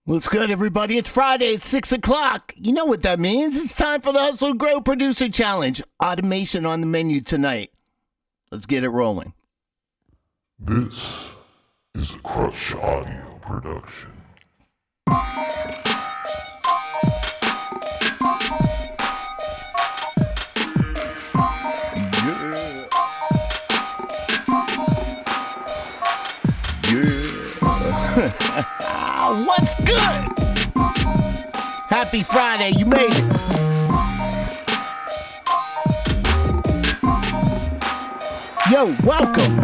What's good, everybody? It's Friday at 6 o'clock. You know what that means. It's time for the Hustle Grow Producer Challenge. Automation on the menu tonight. Let's get it rolling. This is a Krush audio production. What's good? Happy Friday. You made it. Yo, welcome.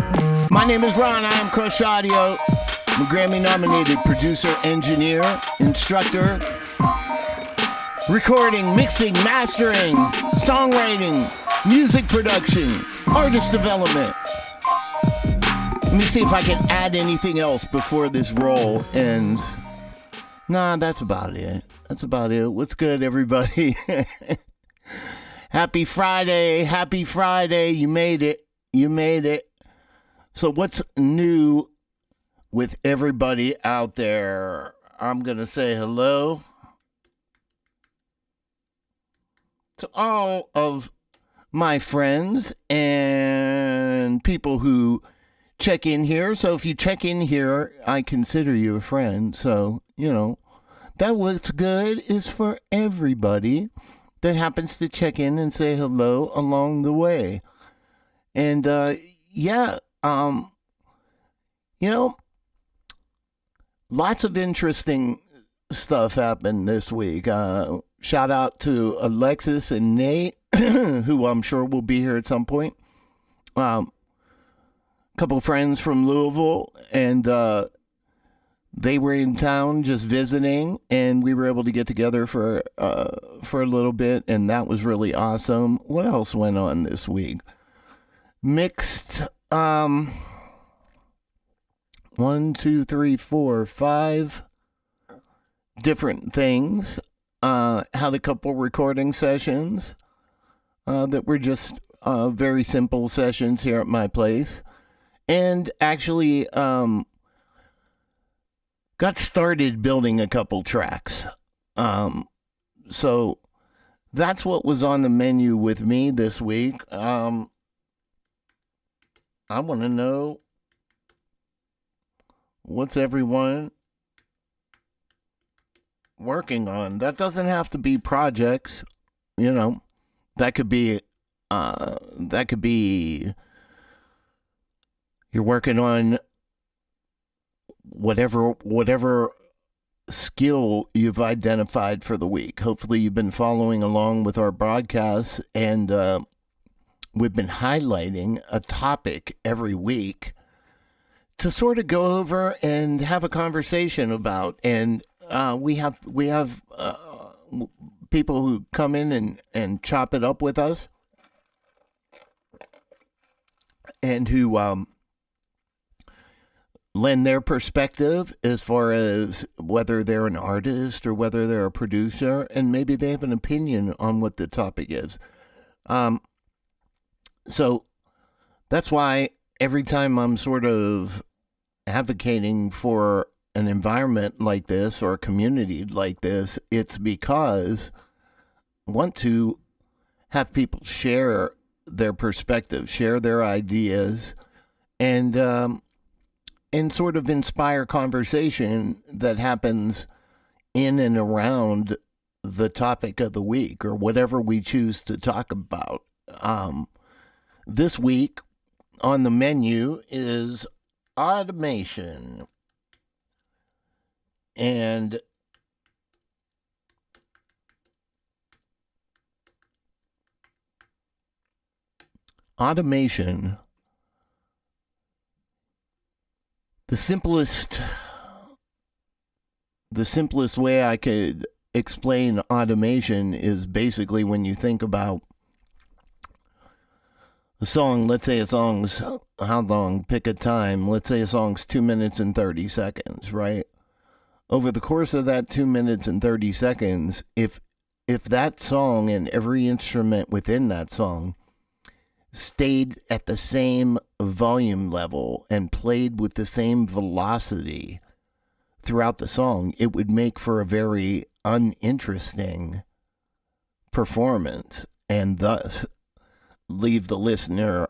My name is Ron. I am Krush Audio. I'm a Grammy-nominated producer, engineer, instructor, recording, mixing, mastering, songwriting, music production, artist development. Let me see if I can add anything else before this roll ends. Nah, that's about it. That's about it. What's good, everybody? Happy Friday. Happy Friday. You made it. You made it. So what's new with everybody out there? I'm going to say hello to all of my friends and people who check in here. So if you check in here, I consider you a friend. So, you know, that what's good is for everybody that happens to check in and say hello along the way. And, you know, lots of interesting stuff happened this week. Shout out to Alexis and Nate, who I'm sure will be here at some point. Couple friends from Louisville, and they were in town just visiting, and we were able to get together for a little bit, and that was really awesome. What else went on this week? Mixed 1, 2, 3, 4, 5 different things. Had a couple recording sessions that were just very simple sessions here at my place. And actually got started building a couple tracks. So that's what was on the menu with me this week. I want to know, what's everyone working on? That doesn't have to be projects, you know. That could be you're working on whatever skill you've identified for the week. Hopefully you've been following along with our broadcasts, and we've been highlighting a topic every week to sort of go over and have a conversation about. And we have people who come in and chop it up with us, and who lend their perspective as far as whether they're an artist or whether they're a producer, and maybe they have an opinion on what the topic is. So that's why every time I'm sort of advocating for an environment like this or a community like this, it's because I want to have people share their perspective, share their ideas, and sort of inspire conversation that happens in and around the topic of the week or whatever we choose to talk about. This week on the menu is automation. And automation, the simplest way I could explain automation is basically when you think about a song. Let's say a song's, how long? Pick a time. Let's say a song's 2 minutes and 30 seconds, right? Over the course of that 2 minutes and 30 seconds, if that song and every instrument within that song stayed at the same volume level and played with the same velocity throughout the song, it would make for a very uninteresting performance and thus leave the listener,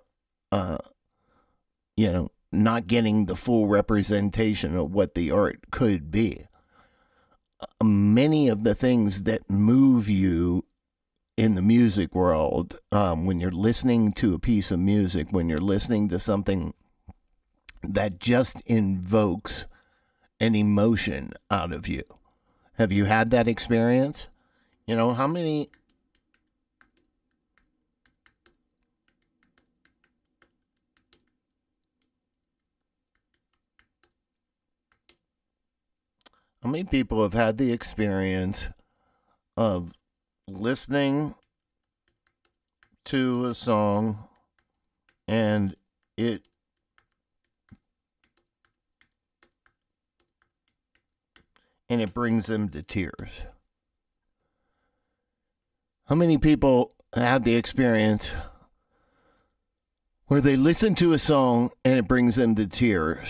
not getting the full representation of what the art could be. Many of the things that move you in the music world, when you're listening to a piece of music, when you're listening to something that just invokes an emotion out of you. Have you had that experience? How many people have had the experience of listening to a song and it brings them to tears? How many people have the experience where they listen to a song and it brings them to tears?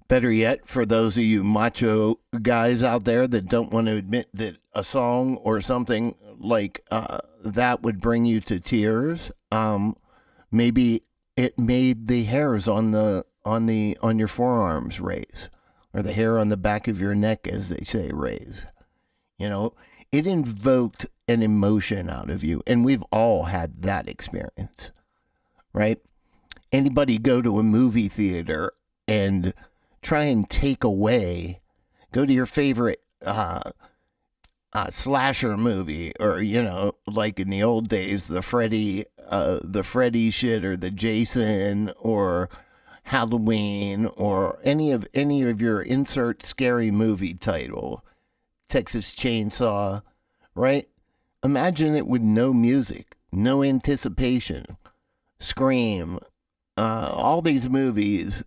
Better yet, for those of you macho guys out there that don't want to admit that a song or something like that would bring you to tears, maybe it made the hairs on your forearms raise, or the hair on the back of your neck, as they say, raise. It invoked an emotion out of you, and we've all had that experience, right? Anybody go to a movie theater and try and go to your favorite slasher movie, or like in the old days, the Freddy shit, or the Jason, or Halloween, or any of your insert scary movie title, Texas Chainsaw, right? Imagine it with no music, no anticipation. Scream, all these movies,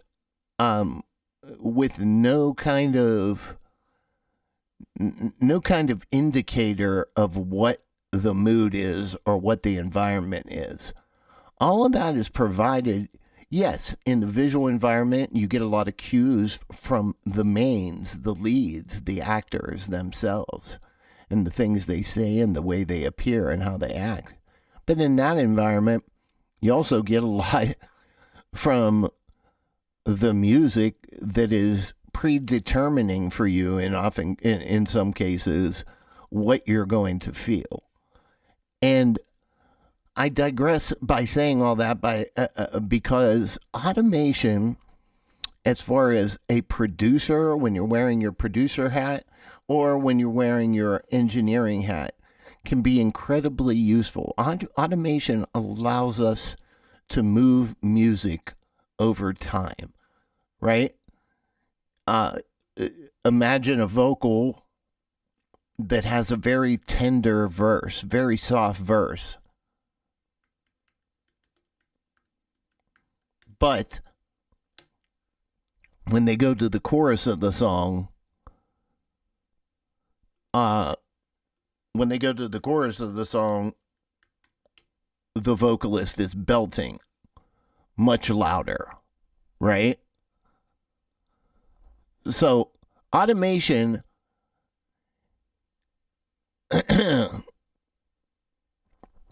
with no kind of indicator of what the mood is or what the environment is. All of that is provided. Yes, in the visual environment, you get a lot of cues from the mains, the leads, the actors themselves, and the things they say and the way they appear and how they act. But in that environment, you also get a lot from the music that is predetermining for you, and often, in some cases, what you're going to feel. And I digress by saying all that because automation, as far as a producer, when you're wearing your producer hat or when you're wearing your engineering hat, can be incredibly useful. Automation allows us to move music over time, right? Imagine a vocal that has a very tender verse, very soft verse. But when they go to the chorus of the song, the vocalist is belting much louder, right? So automation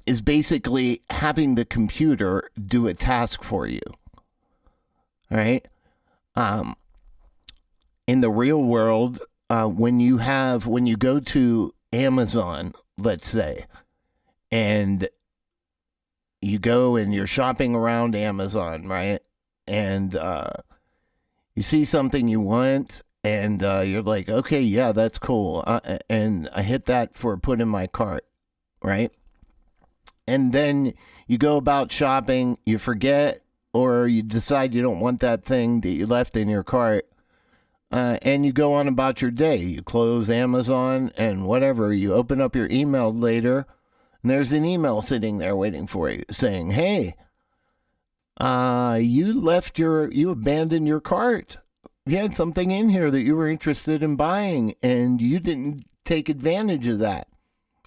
is basically having the computer do a task for you. All right. In the real world, when you go to Amazon, let's say, and you go and you're shopping around Amazon, right? And you see something you want, and you're like, okay, yeah, that's cool. And I hit that for put in my cart, right? And then you go about shopping, you forget, or you decide you don't want that thing that you left in your cart, and you go on about your day. You close Amazon and whatever. You open up your email later, and there's an email sitting there waiting for you saying, hey, you abandoned your cart. You had something in here that you were interested in buying, and you didn't take advantage of that.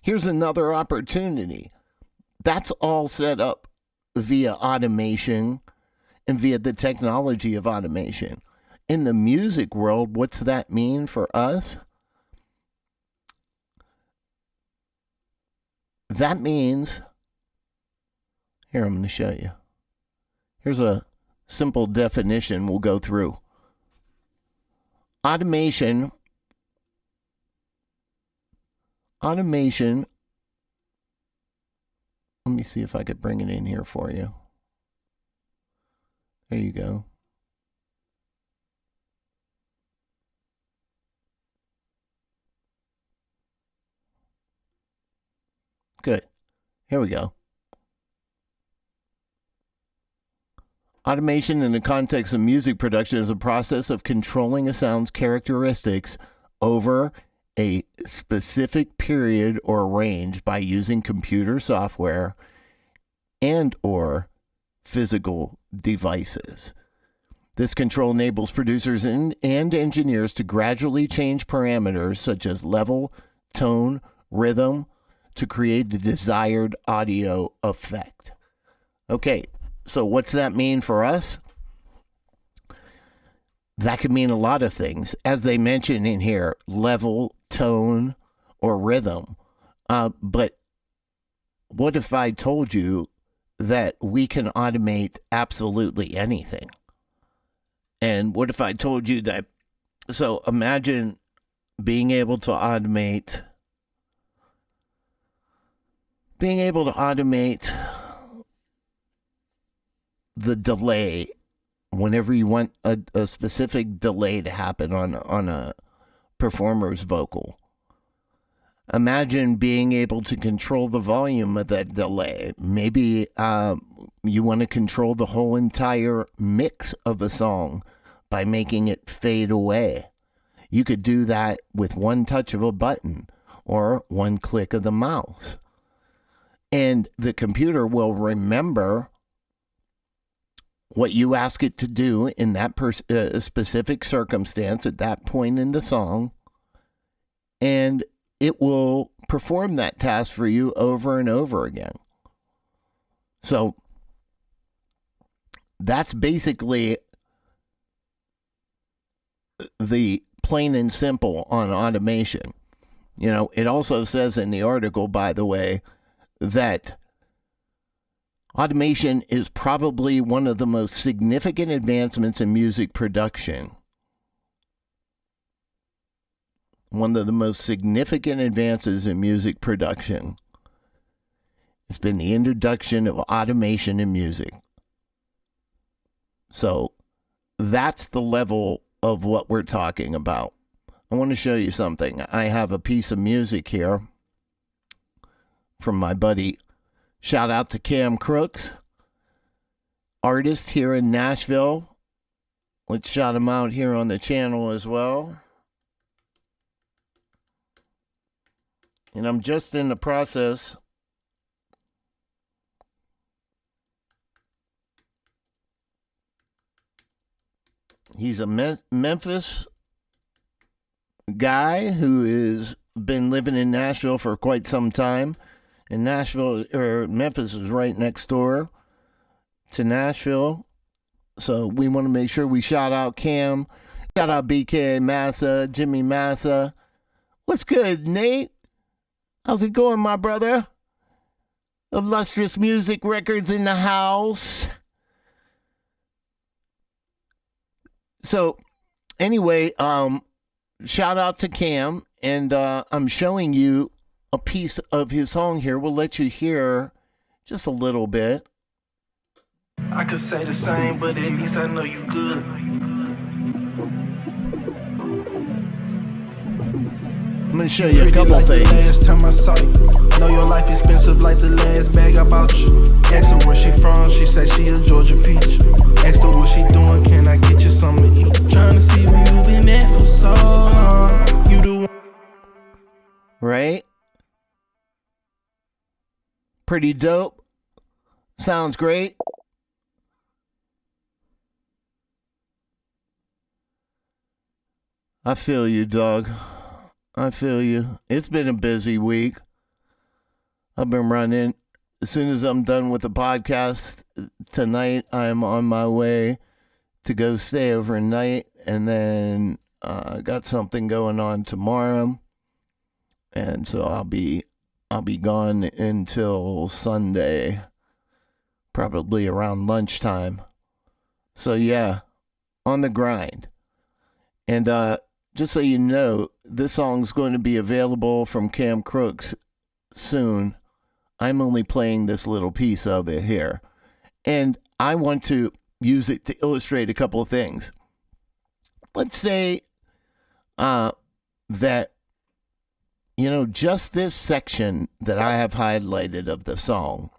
Here's another opportunity. That's all set up via automation and via the technology of automation. in the music world, what's that mean for us? That means, here, I'm going to show you. Here's a simple definition we'll go through. Automation, let me see if I could bring it in here for you. There you go. Good. Here we go. Automation in the context of music production is a process of controlling a sound's characteristics over a specific period or range by using computer software and or physical devices. This control enables producers and engineers to gradually change parameters such as level, tone, rhythm to create the desired audio effect. Okay, so what's that mean for us? That could mean a lot of things. As they mention in here, level, tone, or rhythm. But what if I told you that we can automate absolutely anything? And what if I told you that, so imagine being able to automate the delay whenever you want a specific delay to happen on a performer's vocal. Imagine being able to control the volume of that delay. Maybe you want to control the whole entire mix of a song by making it fade away. You could do that with one touch of a button or one click of the mouse. And the computer will remember what you ask it to do in that specific circumstance at that point in the song, and it will perform that task for you over and over again. So that's basically the plain and simple on automation. You know, it also says in the article, by the way, that automation is probably one of the most significant advancements in music production. One of the most significant advances in music production. It's been the introduction of automation in music. So that's the level of what we're talking about. I want to show you something. I have a piece of music here from my buddy. Shout out to Cam Crooks, artist here in Nashville. Let's shout him out here on the channel as well. And I'm just in the process he's a Memphis guy who has been living in Nashville for quite some time. And Memphis is right next door to Nashville. So we want to make sure we shout out Cam. Shout out BK Massa, Jimmy Massa. What's good, Nate? How's it going, my brother? Illustrious Music Records in the house. So anyway, shout out to Cam. And I'm showing you a piece of his song here. We'll let you hear just a little bit. I could say the same, but at least I know you good. I'm going to show you a couple like things. The last time I saw you, know your life expensive like the last bag I bought you. Asked her where she from, she said she a Georgia peach. Asked her what she doing, can I get you something to eat? Trying to see where you been at for so long. You the one. Right? Pretty dope. Sounds great. I feel you, dog. I feel you. It's been a busy week. I've been running. As soon as I'm done with the podcast tonight, I am on my way to go stay overnight, and then I got something going on tomorrow, and so I'll be gone until Sunday, probably around lunchtime. So yeah, on the grind. And just so you know, this song's going to be available from Cam Crooks soon. I'm only playing this little piece of it here. And I want to use it to illustrate a couple of things. Let's say that, you know, just this section that I have highlighted of the song.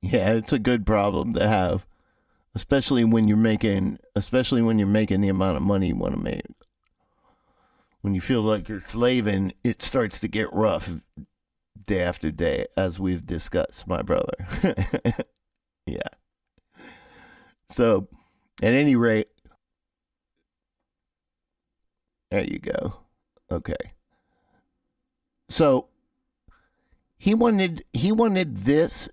Yeah, it's a good problem to have, especially when you're making the amount of money you want to make. When you feel like you're slaving, it starts to get rough day after day, as we've discussed, my brother. Yeah. So, at any rate, there you go. Okay. So, he wanted this,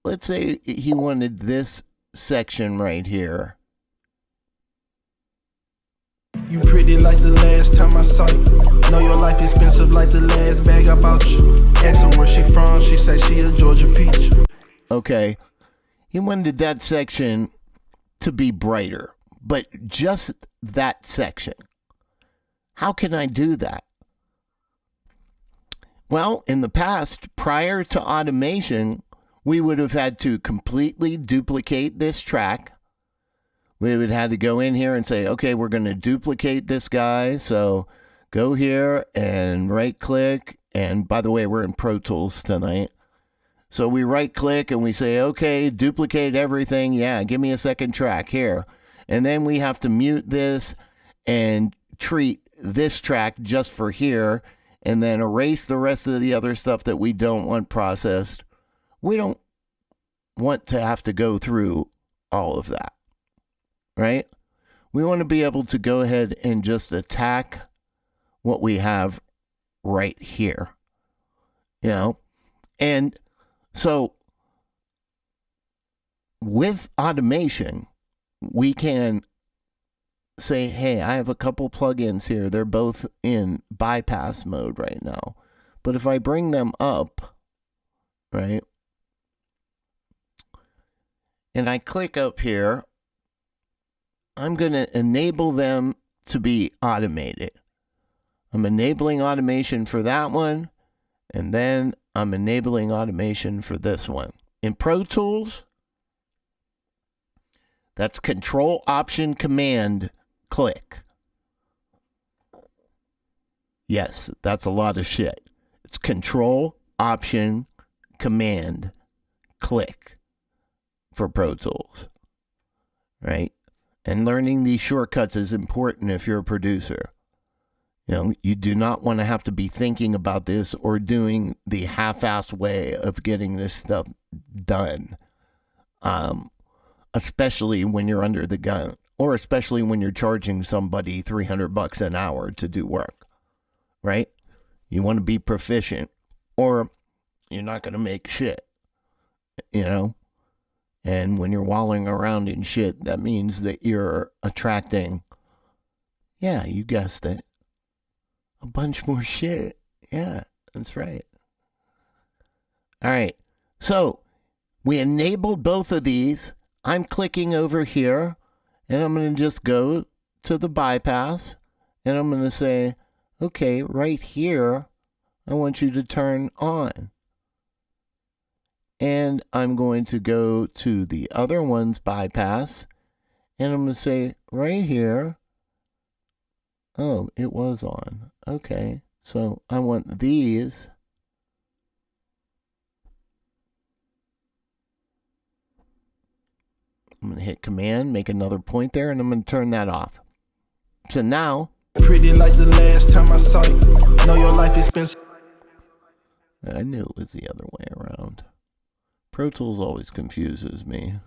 let's say he wanted this section right here. You pretty like the last time I saw you. Know your life expensive like the last bag I bought you. Ask her where she from, she say she a Georgia peach. Okay. He wanted that section to be brighter, but just that section. How can I do that? Well, in the past, prior to automation, we would have had to completely duplicate this track. We would have had to go in here and say, okay, we're going to duplicate this guy. So go here and right click. And by the way, we're in Pro Tools tonight. So we right click and we say, okay, duplicate everything. Yeah, give me a second track here. And then we have to mute this and treat this track just for here. And then erase the rest of the other stuff that we don't want processed. We don't want to have to go through all of that. Right? We want to be able to go ahead and just attack what we have right here. You know? And so with automation, we can say, hey, I have a couple plugins here. They're both in bypass mode right now. But if I bring them up, right? And I click up here, I'm going to enable them to be automated. I'm enabling automation for that one, and then I'm enabling automation for this one. In Pro Tools, that's Control Option Command click. Yes, that's a lot of shit. It's Control Option Command click for Pro Tools, right? And learning these shortcuts is important if you're a producer. You know, you do not want to have to be thinking about this or doing the half-assed way of getting this stuff done. Especially when you're under the gun, or especially when you're charging somebody $300 an hour to do work, right? You want to be proficient, or you're not going to make shit, you know? And when you're wallowing around in shit, that means that you're attracting, yeah, you guessed it, a bunch more shit. Yeah, that's right. All right. So we enabled both of these. I'm clicking over here, and I'm going to just go to the bypass, and I'm going to say, okay, right here, I want you to turn on. And I'm going to go to the other one's bypass, and I'm going to say right here, oh, it was on. Okay, so I want these. I'm going to hit Command, make another point there, and I'm going to turn that off. So now, Pretty like the last time I saw you. Know your life expensive. I knew it was the other way around. Pro Tools always confuses me.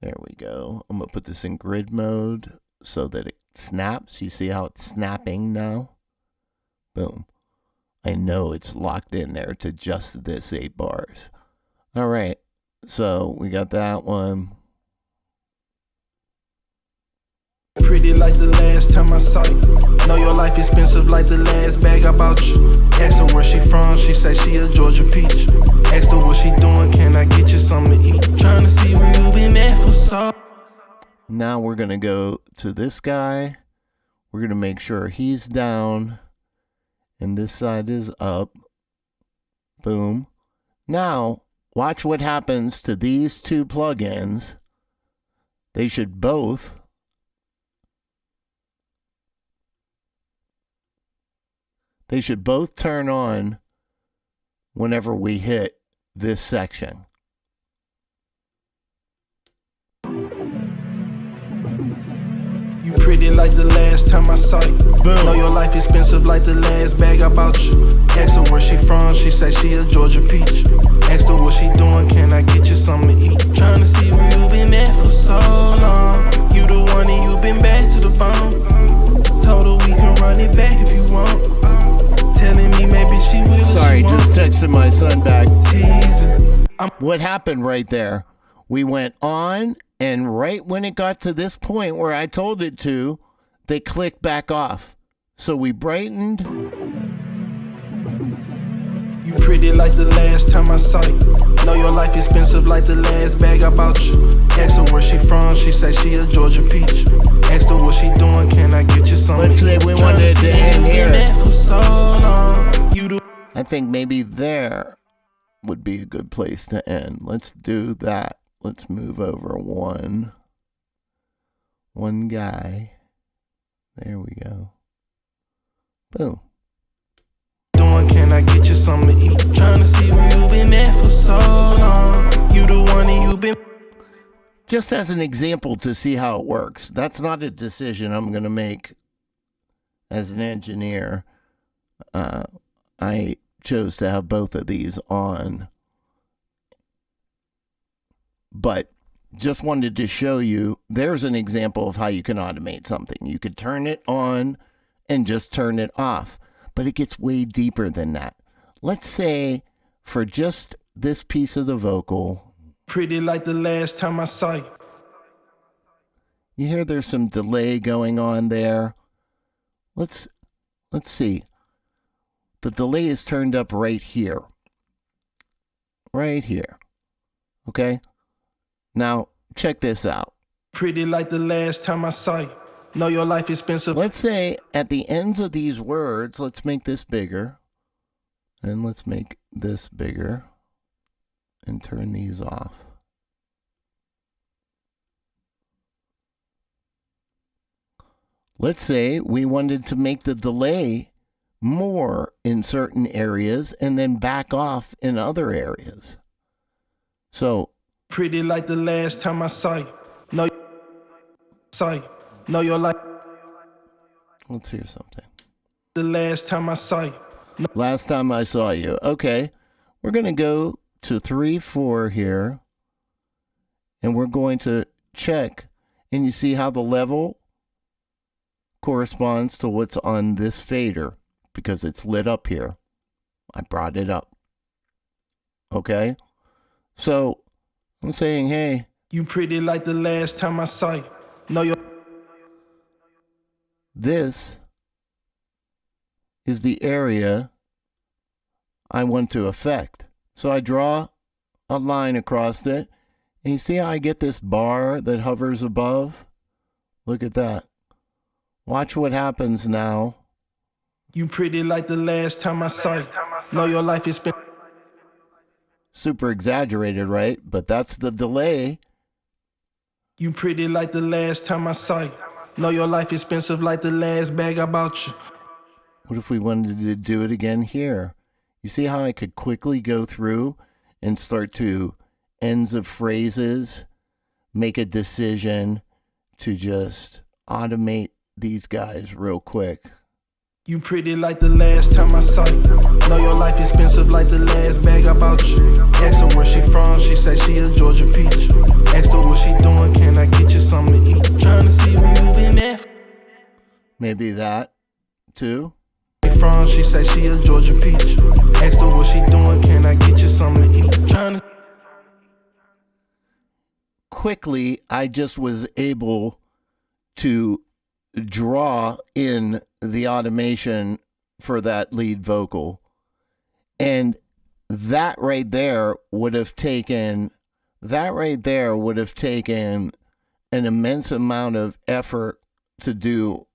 There we go. I'm going to put this in grid mode so that it snaps. You see how it's snapping now? Boom. I know it's locked in there to just this 8 bars. All right. So we got that one. Pretty like the last time I saw you. Know your life expensive like the last bag I bought you. Asked her where she from, she say she a Georgia peach. Asked her what she doing, can I get you something to eat? Trying to see where you been at for so. Now we're going to go to this guy. We're going to make sure he's down and this side is up. Boom. Now, watch what happens to these two plugins. They should both turn on whenever we hit this section. You pretty like the last time I saw you. Boom. Know your life expensive like the last bag I bought you. Asked her where she from, she say she a Georgia peach. Asked her what she doing, can I get you something to eat? Trying to see where you been at for so long. You the one and you been back to the bone. Told her we can run it back if you want. Telling me maybe she will. Sorry, just texted my son back. Teasing. What happened right there? We went on, and right when it got to this point where I told it to, they clicked back off. So we brightened. You pretty like the last time I saw you. Know your life expensive like the last bag I bought you. Asked her where she from, she say she a Georgia peach. Asked her what she doing, can I get you something? Let's say we wanted to end here. For so long. You do. I think maybe there would be a good place to end. Let's do that. Let's move over one guy. There we go. Boom. Doing, can I get you something to eat? Trying to see where you been at for so long. You the one and you been. Just as an example to see how it works. That's not a decision I'm going to make as an engineer. I chose to have both of these on. But just wanted to show you, there's an example of how you can automate something. You could turn it on and just turn it off. But it gets way deeper than that. Let's say for just this piece of the vocal. Pretty like the last time I saw you. You hear there's some delay going on there. Let's see. The delay is turned up right here. Right here. Okay? Now, check this out. Pretty like the last time I saw you. Know your life expensive. Let's say at the ends of these words, let's make this bigger. And let's make this bigger. And turn these off. Let's say we wanted to make the delay more in certain areas and then back off in other areas. So, pretty like the last time I saw you. Know your life. Let's hear something. The last time I saw you. Last time I saw you. Okay. We're going to go to 3/4 here. And we're going to check. And you see how the level corresponds to what's on this fader because it's lit up here. I brought it up. Okay. So I'm saying, hey. You pretty like the last time I saw you. Know your. This is the area I want to affect. So I draw a line across it. And you see how I get this bar that hovers above? Look at that. Watch what happens now. You pretty like the last time I saw you. Know your life is spent. Super exaggerated, right? But that's the delay. You pretty like the last time I saw you. Know your life expensive like the last bag I bought you. What if we wanted to do it again here? You see how I could quickly go through and start to ends of phrases, make a decision to just automate these guys real quick. You pretty like the last time I saw you. Know your life expensive like the last bag I bought you. Asked her where she from, she say she a Georgia peach. Asked her what she doing, can I get you something to eat? Trying to see where you been at. Maybe that too. From, she say she a Georgia peach. Asked her what she doing, can I get you something to eat? Trying to. quickly I just was able to draw in the automation for that lead vocal. And that right there would have taken an immense amount of effort to do.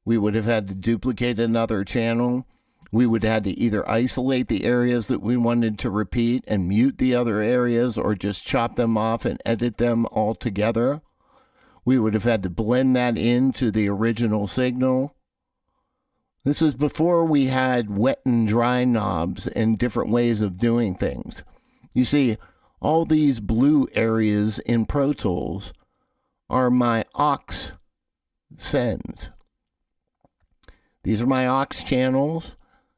We would have had to duplicate another channel. We would have had to either isolate the areas that we wanted to repeat and mute the other areas, or just chop them off and edit them all together. We would have had to blend that into the original signal. This is before we had wet and dry knobs and different ways of doing things. You see, all these blue areas in Pro Tools are my aux sends. These are my aux channels,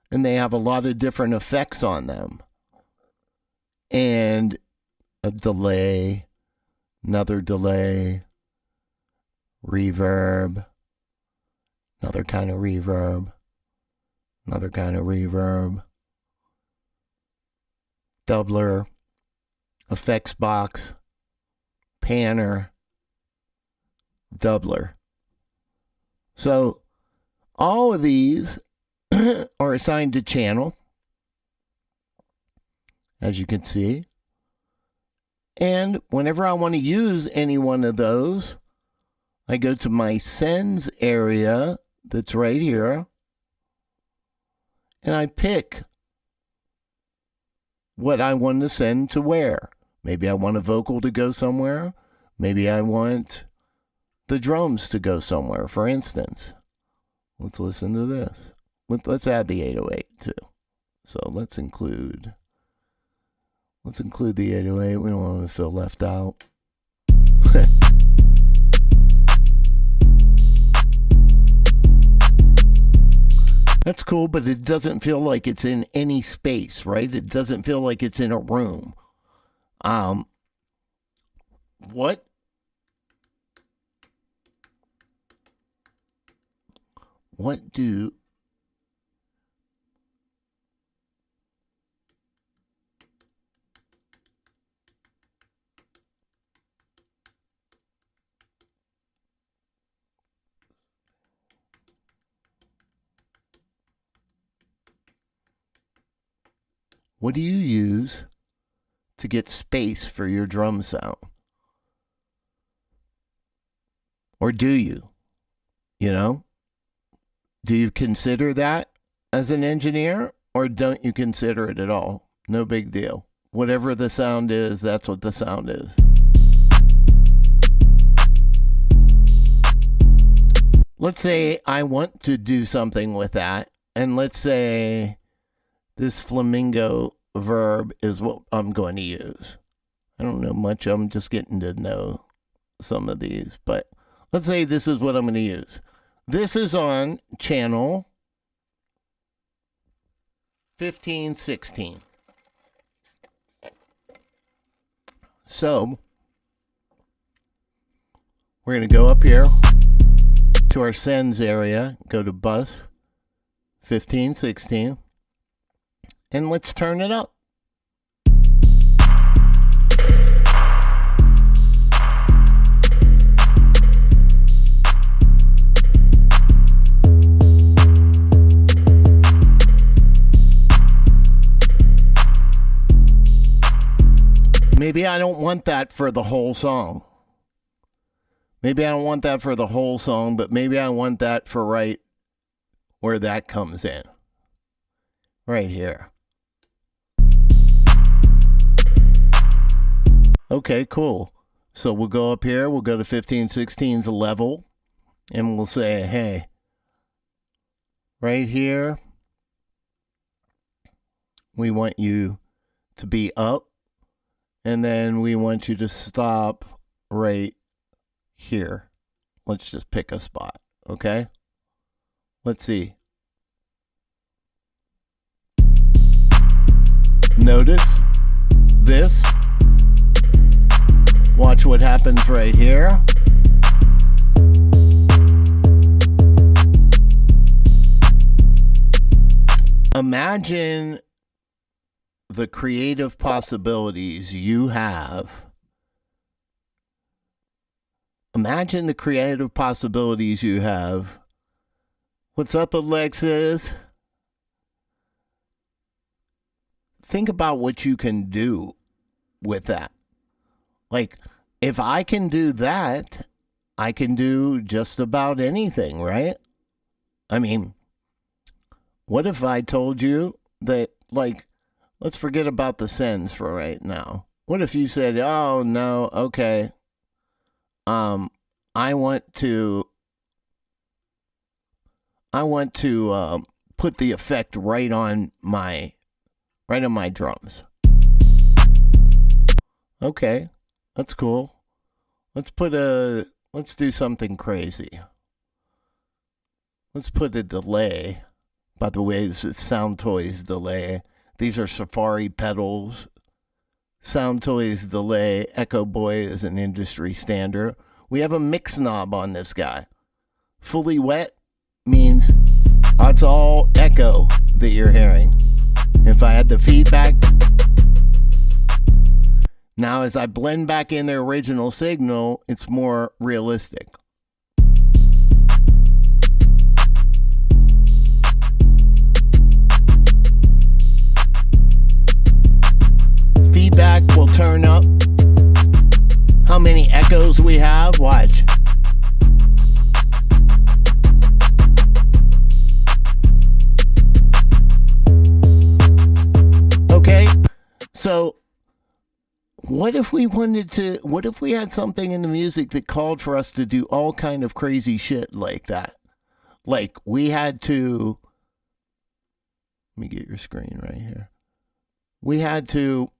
and they have a lot of different effects on them. And a delay, another delay, reverb, another kind of reverb, another kind of reverb, doubler, effects box, panner, doubler. So all of these are assigned to channel, as you can see. And whenever I want to use any one of those, I go to my sends area that's right here, and I pick what I want to send to where. Maybe I want a vocal to go somewhere. Maybe I want the drums to go somewhere, for instance. Let's listen to this. Let's add the 808 too. So let's include the 808. We don't want to feel left out. That's cool, but it doesn't feel like it's in any space, right? It doesn't feel like it's in a room. What do you use to get space for your drum sound? Or do you? You know? Do you consider that as an engineer, or don't you consider it at all? No big deal. Whatever the sound is, that's what the sound is. Let's say I want to do something with that, and let's say this flamingo verb is what I'm going to use. I don't know much. I'm just getting to know some of these, but let's say this is what I'm going to use. This is on channel 1516. So we're going to go up here to our sends area, go to bus 1516, and let's turn it up. Maybe I don't want that for the whole song. Maybe I don't want that for the whole song, but maybe I want that for right where that comes in. Right here. Okay, cool. So we'll go up here, we'll go to 1516's level, and we'll say, hey, right here, we want you to be up. And then we want you to stop right here. Let's just pick a spot, okay? Let's see. Notice this. Watch what happens right here. Imagine the creative possibilities you have Imagine the creative possibilities you have. What's up, Alexis? Think about what you can do with that. Like, if I can do that, I can do just about anything, right? I mean, what if I told you that, like, let's forget about the sends for right now. What if you said, oh, no, okay, I want to put the effect right on my drums. Okay, that's cool. Let's do something crazy. Let's put a delay. By the way, this is Sound Toys delay. These are Safari pedals. Sound Toys delay. Echo Boy is an industry standard. We have a mix knob on this guy. Fully wet means it's all echo that you're hearing. If I had the feedback, now as I blend back in the original signal, it's more realistic. Feedback will turn up. How many echoes we have? Watch. Okay, so what if we had something in the music that called for us to do all kind of crazy shit like that? Like we had to, let me get your screen right here. We had to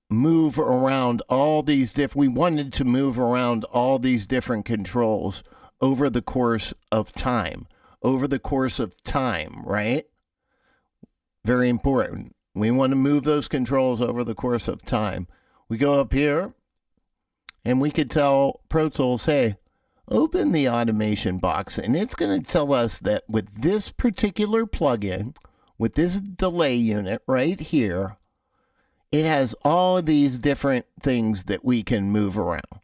move around all these we wanted to move around all these different controls over the course of time. Right? Very important. We want to move those controls over the course of time. We go up here and we could tell Pro Tools, hey, open the automation box, and it's going to tell us that with this particular plugin, with this delay unit right here, it has all of these different things that we can move around.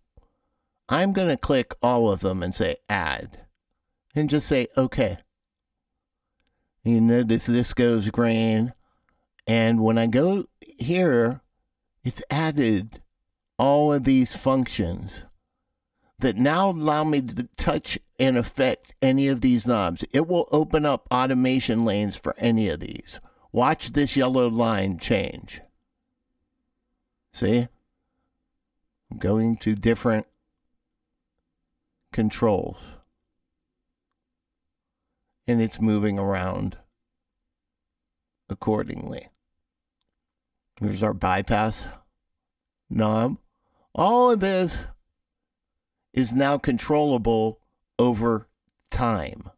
I'm going to click all of them and say add. And just say, okay. You notice this goes green. And when I go here, it's added all of these functions that now allow me to touch and affect any of these knobs. It will open up automation lanes for any of these. Watch this yellow line change. See? I'm going to different controls. And it's moving around accordingly. Here's our bypass knob. All of this is now controllable over time.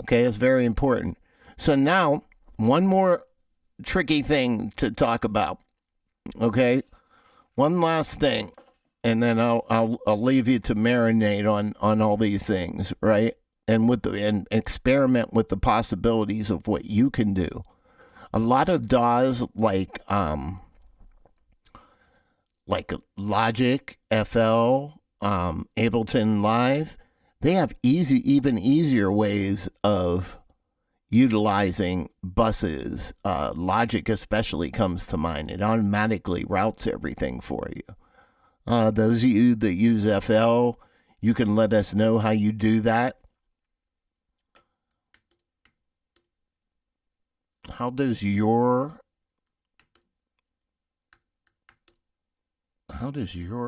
Okay, it's very important. So now, one more tricky thing to talk about. Okay, one last thing, and then I'll leave you to marinate on all these things, right? And experiment with the possibilities of what you can do. A lot of DAWs like Logic, FL, Ableton Live, they have even easier ways of utilizing buses. Logic especially comes to mind. It automatically routes everything for you. Those of you that use FL, you can let us know how you do that. How does your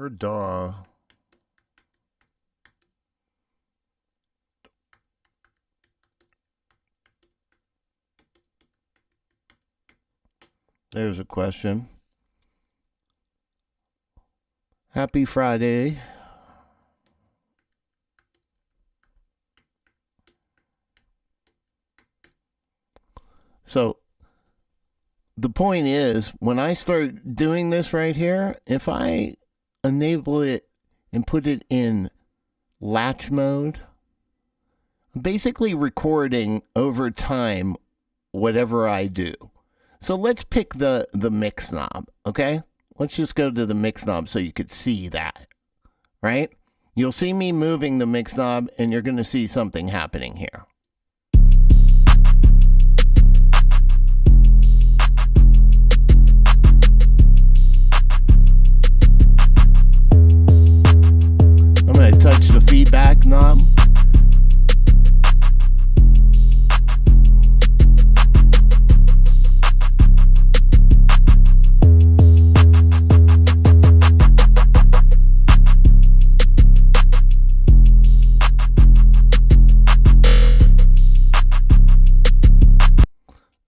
DAW There's a question. Happy Friday. So the point is, when I start doing this right here, if I enable it and put it in latch mode, I'm basically recording over time whatever I do. So let's pick the mix knob, okay? Let's just go to the mix knob so you could see that, right? You'll see me moving the mix knob, and you're going to see something happening here. I'm going to touch the feedback knob.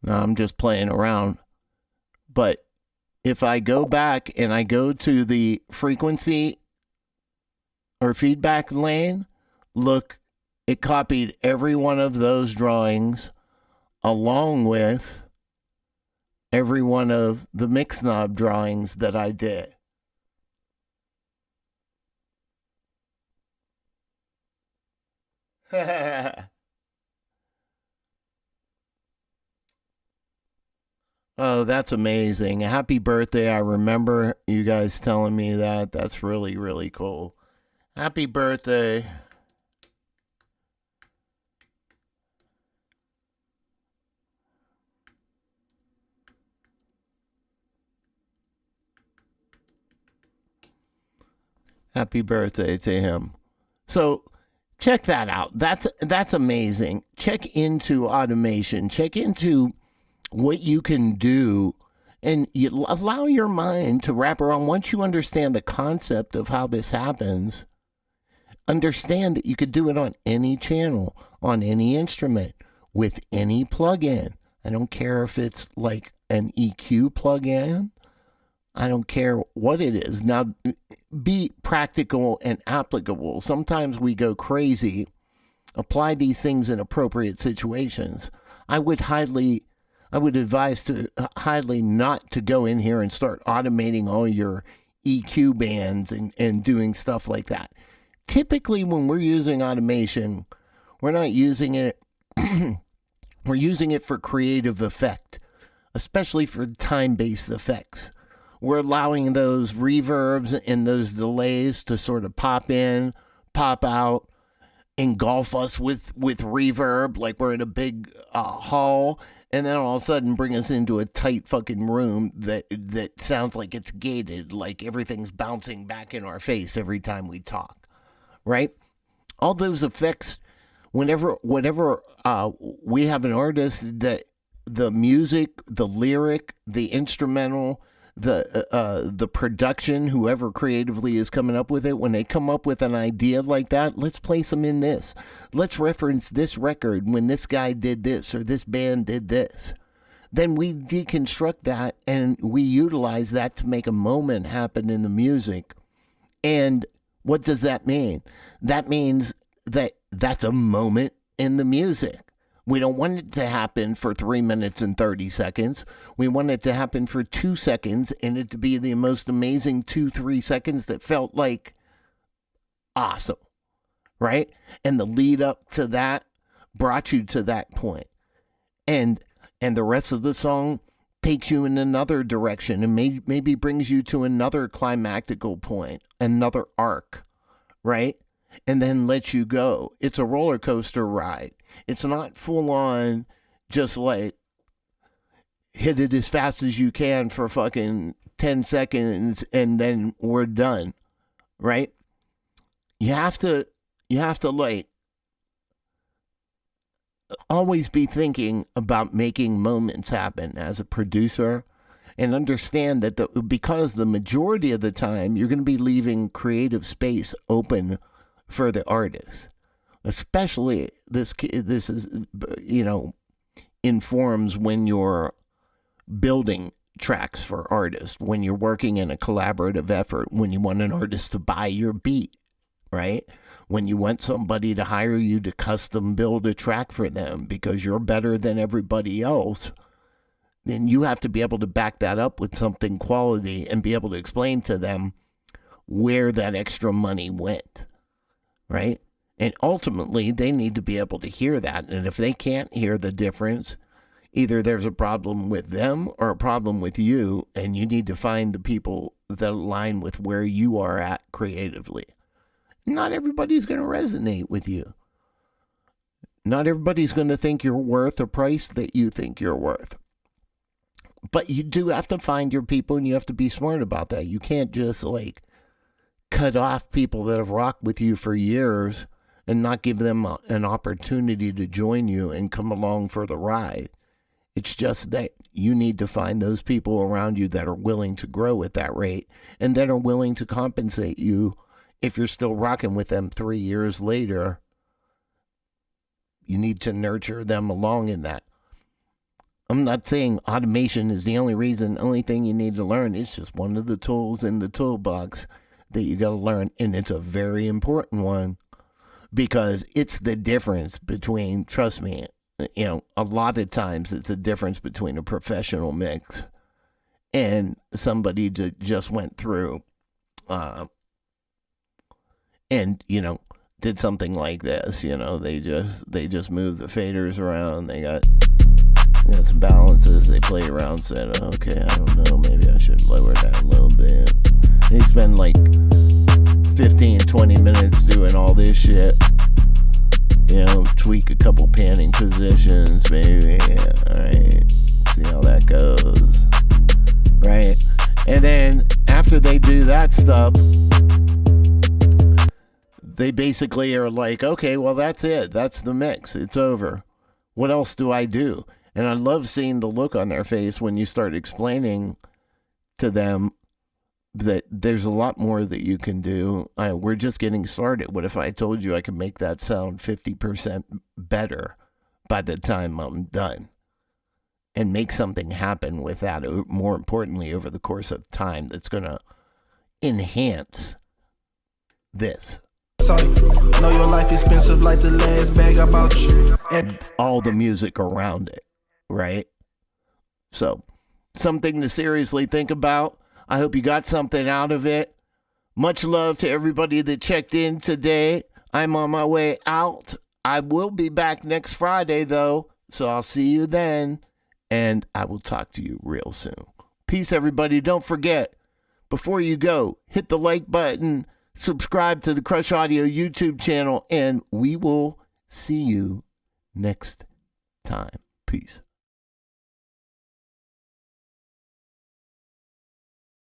Now I'm just playing around. But if I go back and I go to the frequency or feedback lane, look, it copied every one of those drawings along with every one of the mix knob drawings that I did. Oh, that's amazing. Happy birthday. I remember you guys telling me that. That's really, really cool. Happy birthday. Happy birthday to him. So check that out. That's amazing. Check into automation. Check into what you can do, and you allow your mind to wrap around. Once you understand the concept of how this happens, understand that you could do it on any channel, on any instrument, with any plugin. I don't care if it's like an EQ plugin. I don't care what it is. Now, be practical and applicable. Sometimes we go crazy. Apply these things in appropriate situations. I would advise to highly not to go in here and start automating all your EQ bands and doing stuff like that. Typically, when we're using automation, we're not using it, we're using it for creative effect, especially for time-based effects. We're allowing those reverbs and those delays to sort of pop in, pop out, engulf us with reverb like we're in a big hall, and then all of a sudden bring us into a tight fucking room that sounds like it's gated, like everything's bouncing back in our face every time we talk, right? All those effects, whenever we have an artist that the music, the lyric, the instrumental, the production, whoever creatively is coming up with it, when they come up with an idea like that, let's place them in this. Let's reference this record when this guy did this or this band did this. Then we deconstruct that and we utilize that to make a moment happen in the music. And what does that mean? That means that that's a moment in the music. We don't want it to happen for 3 minutes and 30 seconds. We want it to happen for 2 seconds and it to be the most amazing 2-3 seconds that felt like awesome, right? And the lead up to that brought you to that point. And the rest of the song takes you in another direction and maybe brings you to another climactical point, another arc, right? And then lets you go. It's a roller coaster ride. It's not full on just like hit it as fast as you can for fucking 10 seconds and then we're done, right? You have to like always be thinking about making moments happen as a producer, and understand that because the majority of the time you're going to be leaving creative space open for the artist. Especially this is, informs when you're building tracks for artists, when you're working in a collaborative effort, when you want an artist to buy your beat, right? When you want somebody to hire you to custom build a track for them because you're better than everybody else, then you have to be able to back that up with something quality and be able to explain to them where that extra money went, right? And ultimately, they need to be able to hear that. And if they can't hear the difference, Either there's a problem with them or a problem with you, and you need to find the people that align with where you are at creatively. Not everybody's going to resonate with you. Not everybody's going to think you're worth a price that you think you're worth. But you do have to find your people, and you have to be smart about that. You can't just like cut off people that have rocked with you for years and not give them an opportunity to join you and come along for the ride. It's just that you need to find those people around you that are willing to grow at that rate and that are willing to compensate you if you're still rocking with them 3 years later. You need to nurture them along in that. I'm not saying automation is the only thing you need to learn. It's just one of the tools in the toolbox that you got to learn, and it's a very important one because it's the difference between, trust me, a lot of times it's a difference between a professional mix and somebody that just went through and did something like this. They just moved the faders around. They got some balances. They play around, said, okay, I don't know, maybe I should lower that a little bit. They spend like 15, 20 minutes doing all this shit. Tweak a couple panning positions, maybe. All right, see how that goes. Right? And then after they do that stuff, they basically are like, okay, well, that's it. That's the mix. It's over. What else do I do? And I love seeing the look on their face when you start explaining to them that there's a lot more that you can do. We're just getting started. What if I told you I could make that sound 50% better by the time I'm done? And make something happen with that, more importantly, over the course of time that's going to enhance this. Know your life expensive like the last bag I bought you. And all the music around it, right? So, something to seriously think about. I hope you got something out of it. Much love to everybody that checked in today. I'm on my way out. I will be back next Friday, though, so I'll see you then, and I will talk to you real soon. Peace, everybody. Don't forget, before you go, hit the like button, subscribe to the Krush Audio YouTube channel, and we will see you next time. Peace.